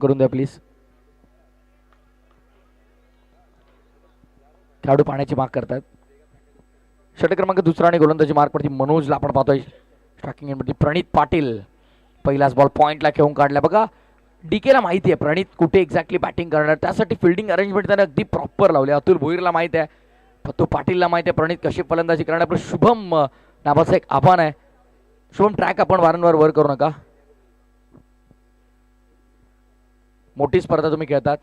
करून द्या प्लीज. खेळाडू पाण्याची माग करतात. षटक क्रमांक दुसरा आणि गोलंदाजी मार्कवरती मनोजला आपण पाहतोय. स्ट्रायकिंग एंडवरती प्रणित पाटील पहिलाच बॉल पॉइंटला घेऊन काढला. बघा डीकेला माहिती आहे प्रणित कुठे एक्झॅक्टली बॅटिंग करणार, त्यासाठी फिल्डिंग अरेंजमेंट त्याने अगदी प्रॉपर लावले. अतुल भोईरला माहिती आहे, तो पाटीलला माहिती आहे प्रणित कशी फलंदाजी करणार. पण शुभम नावाचं एक आव्हान आहे. शुभम ट्रॅक आपण वारंवार वर करू नका. मोठी स्पर्धा तुम्ही खेळतात.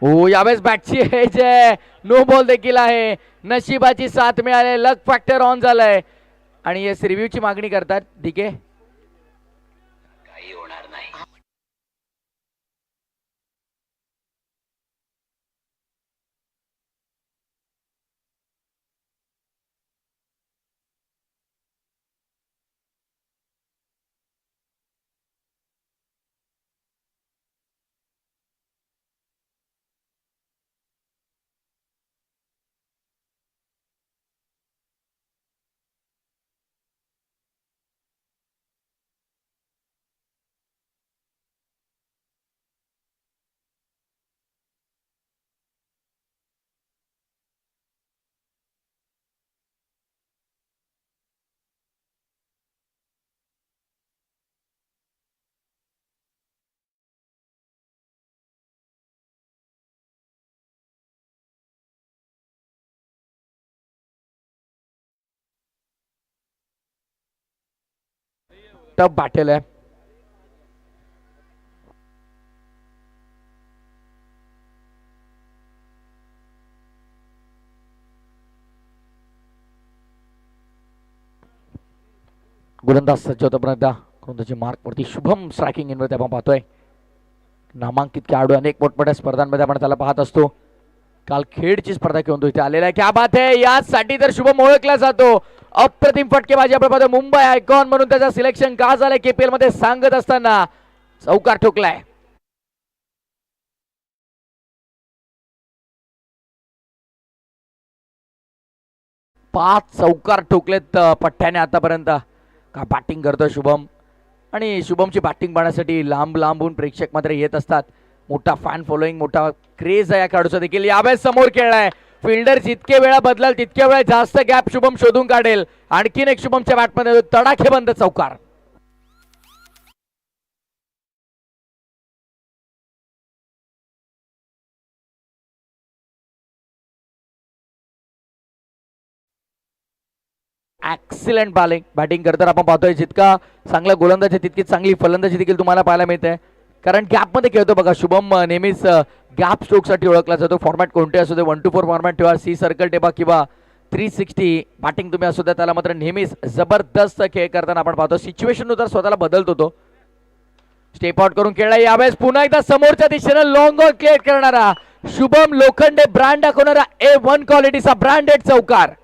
हो यावेळेस बॅटची एज आहे. नो बॉल देखील आहे. नशिबाची साथ मिळाली, लक फॅक्टर ऑन झालाय आणि येस रिव्ह्यूची मागणी करतात डीके. टफ बॅटल आहे. गोलंदाज सज्ज होतापर्यंत गोलंदाजी मार्कवरती शुभम स्ट्रायकिंग इनवरती आपण पाहतोय. नामांकित खेळाडू अनेक मोठमोठ्या स्पर्धांमध्ये आपण त्याला पाहत असतो. काल खेडची स्पर्धा घेऊन तो इथे आलेला आहे. क्या बात आहे. यासाठी तर शुभम ओळखला जातो. अप्रतिम फटकेबाजी आपण पाहतो. मुंबई आयकॉन म्हणून त्याचं सिलेक्शन का झालंय केपीएल मध्ये सांगत असताना चौकार ठोकलाय. पाच चौकार ठोकलेत पठ्ठ्याने आतापर्यंत. का बॅटिंग करतोय शुभम आणि शुभमची बॅटिंग पाहण्यासाठी लांब लांबून प्रेक्षक मात्र येत असतात. मोठा फॅन फॉलोईंग, मोठा क्रेज आहे या खेळाडूचा देखील. यावेळेस समोर खेळलाय. फिल्डर जितके वेळा बदलाल तितक्या वेळा जास्त गॅप शुभम शोधून काढेल. आणखीन एक शुभमच्या बॅटमध्ये तडाखेबंद चौकार. एक्सिलेंट बॅटिंग करताना आपण पाहतोय. जितका चांगला गोलंदाजी तितकीच चांगली फलंदाजी देखील तुम्हाला पाहायला मिळते. कारण गॅपमध्ये खेळतो बघा शुभम. नेहमीच गॅप स्ट्रोकसाठी ओळखला जातो. फॉर्मॅट कोणते असू दे, 1-4 फॉर्मॅट ठेवा, सी सर्कल टेपा किंवा 360 बॅटिंग तुम्ही असू द्या, त्याला मात्र नेहमीच जबरदस्त खेळ करताना आपण पाहतो. सिच्युएशन नुसार स्वतःला बदलतो तो. स्टेप आउट करून खेळला. यावेळेस पुन्हा एकदा समोरच्या दिशेनं लॉंग ऑन क्लिअर करणारा शुभम लोखंडे, ब्रँड दाखवणारा A1 क्वालिटीचा ब्रँडेड चौकार.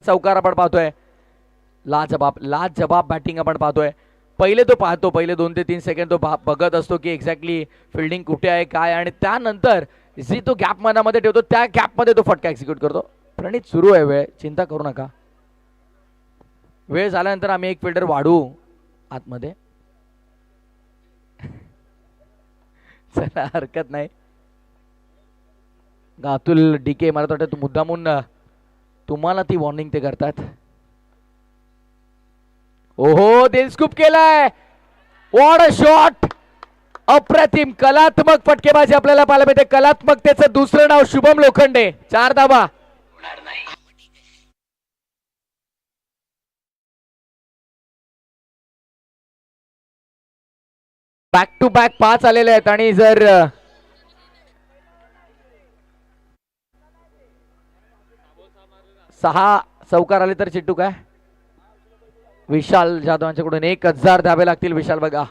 चौकार आपण पाहतोय. लाजबाब बॅटिंग आपण पाहतोय. पहिले तो पाहतो, पहिले 2 ते 3 सेकंड तो बघत असतो की एक्झॅक्टली फिल्डिंग कुठे आहे काय, आणि त्यानंतर जी तो गॅप मनामध्ये ठेवतो त्या गॅपमध्ये तो फटका एक्झिक्यूट करतो. प्रणित सुरू आहे वेळ, चिंता करू नका. वेळ झाल्यानंतर आम्ही एक फिल्डर वाढू आतमध्ये. चला हरकत नाही. अतुल डीके मला वाटतं मुद्दामून तुम्हाला ती वॉर्निंग ते करतात. ओहो दिल स्कूप केलाय. What a shot. अप्रतिम कलात्मक फटकेबाजी आपल्याला पाहायला मिळते. कलात्मकतेचं दुसरं नाव शुभम लोखंडे. 4 धावा. बॅक टू बॅक 5 आलेले आहेत आणि जर 6 चौकार आले तर चिट्टू काय. विशाल जाधवांच्याकडून 1000 धावे लागतील. विशाल बघा.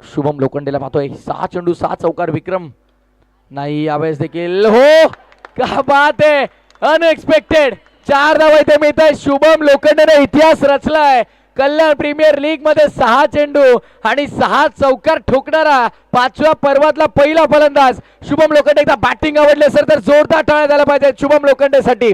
शुभम लोखंडेला पाहतोय. 6 चेंडू 6 चौकार. विक्रम नाही यावेळेस देखील. हो क्या बात आहे, अनएक्सपेक्टेड 4 धावा इथे मिळत आहे. शुभम लोखंडेने इतिहास रचलाय. कल्याण प्रीमियर लीग मध्ये 6 चेंडू आणि 6 चौकार ठोकणारा 5व्या पर्वातला पहिला फलंदाज शुभम लोखंडे. एकदा बॅटिंग आवडली असेल तर जोरदार टाळ्या झाल्या पाहिजेत शुभम लोखंडेसाठी.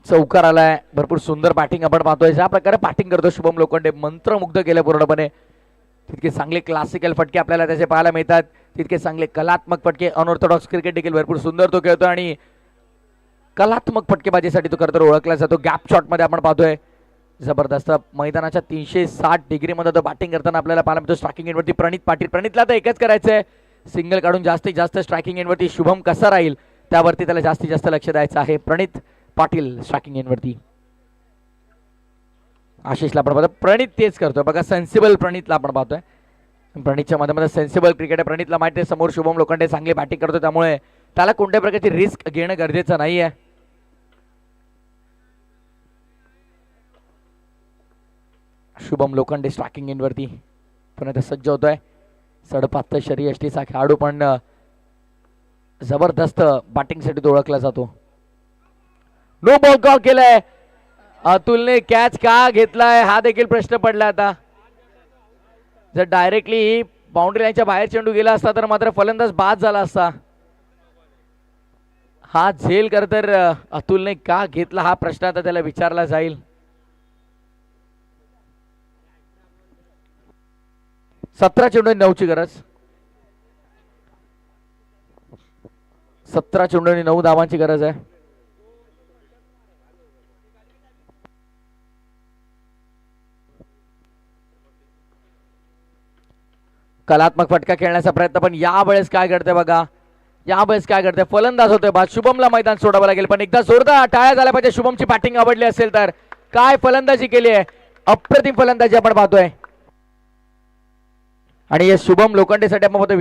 चौकार आलाय. भरपूर सुंदर बॅटिंग आपण पाहतोय. ज्या प्रकारे बॅटिंग करतो शुभम लोखंडे मंत्रमुग्ध केलं पूर्णपणे. तितके चांगले क्लासिकल फटके आपल्याला त्याचे पाहायला मिळतात, तितके चांगले कलात्मक फटके. अनऑर्थोडॉक्स क्रिकेट देखील भरपूर सुंदर तो खेळतो आणि कलात्मक फटकेबाजीसाठी तो खरं तर ओळखला जातो. गॅप शॉट मध्ये आपण पाहतोय जबरदस्त मैदानाच्या 360 डिग्रीमध्ये तो बॅटिंग करताना आपल्याला पाहायला मिळतो. स्ट्रायकिंग एंडवरती प्रणित पाटील. प्रणितला तर एकच करायचंय, सिंगल काढून जास्तीत जास्त स्ट्रायकिंग एंडवरती शुभम कसा राहील त्यावरती त्याला जास्तीत जास्त लक्ष द्यायचं आहे. प्रणित पाटील स्ट्रायकिंग एंडवरती. आशिषला आपण पाहतो, प्रणित तेच करतोय बघा. सेन्सिबल प्रणितला आपण पाहतोय. प्रणितच्या मध्ये सेन्सिबल क्रिकेट आहे. प्रणितला माहिती आहे समोर शुभम लोखंडे चांगली बॅटिंग करतो, त्यामुळे त्याला कोणत्या प्रकारची रिस्क घेणं गरजेचं नाहीये. शुभम लोखंडे स्ट्रायकिंग एंडवरती पुन्हा सज्ज होतोय. सडपात शरीर यष्टीचा खेळाडू पण जबरदस्त बॅटिंगसाठी तो ओळखला जातो. नो बॉल कॉल केलाय. अतुलने कॅच का घेतलाय हा देखील प्रश्न पडला. आता जर डायरेक्टली बाउंड्री लाईनच्या बाहेर चेंडू गेला असता तर मात्र फलंदाज बाद झाला असता. हा झेल कर तर अतुलने का घेतला हा प्रश्न आता त्याला विचारला जाईल. 17 चेंडू 9ची गरज. 17 चेंडू 9 धावांची गरज आहे. कलात्मक फटका खेळण्याचा प्रयत्न, पण यावेळेस काय घडतंय बघा. यावेळेस काय घडतंय, फलंदाज होतोय बाद. शुभमला मैदान सोडावं लागेल, पण एकदा जोरदार टाळ्या झाल्या पाहिजे. शुभमची बॅटिंग आवडली असेल तर. काय फलंदाजी केली आहे, अप्रतिम फलंदाजी आपण पाहतोय. आणि या शुभम लोखंडेसाठी आपण पाहतोय